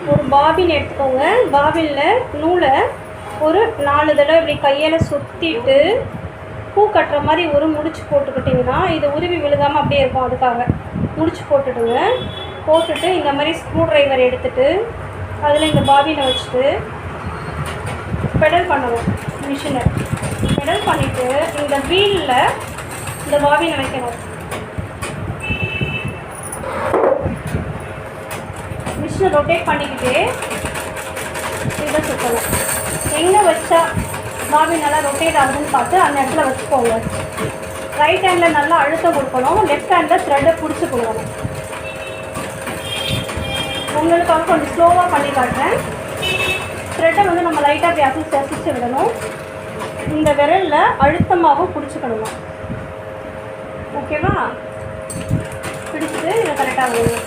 ஒரு பாபின் எடுத்துக்கோங்க. பாபினில் நூலை ஒரு 4 தடவை இப்படி கையில் சுற்றிட்டு பூ கட்டுற மாதிரி ஒரு முடிச்சு போட்டுக்கிட்டிங்கன்னா இது உருவி விழுகாமல் அப்படியே இருக்கும். அதுக்காக முடிச்சு போட்டுடுங்க. போட்டுட்டு இந்த மாதிரி ஸ்க்ரூ ட்ரைவர் எடுத்துகிட்டு அதில் இந்த பாபினை வச்சுட்டு பெடல் பண்ணணும். மிஷினை பெடல் பண்ணிவிட்டு இந்த வீலில் இந்த பாபினை வைக்கணும். மிஷினை ரொட்டேட் பண்ணிக்கிட்டு இதை சுற்றணும். எங்கே வச்சா பாபின் நல்லா ரொட்டேட் ஆகுதுன்னு பார்த்து அந்த இடத்துல வச்சுக்கோங்க. ரைட் ஹேண்டில் நல்லா அழுத்தம் கொடுக்கணும். லெஃப்ட் ஹேண்டில் த்ரெட்டை பிடிச்சி கொடுக்கணும். உங்களுக்காக கொஞ்சம் ஸ்லோவாக பண்ணி காட்டுறேன். த்ரெட்டை வந்து நம்ம லைட்டாக அப்படி அசிச்சு விடணும். இந்த விரலில் அழுத்தமாகவும் பிடிச்சிக்கணும். ஓகேவா? பிடிச்சிட்டு இதை கரெக்டாக விடணும்.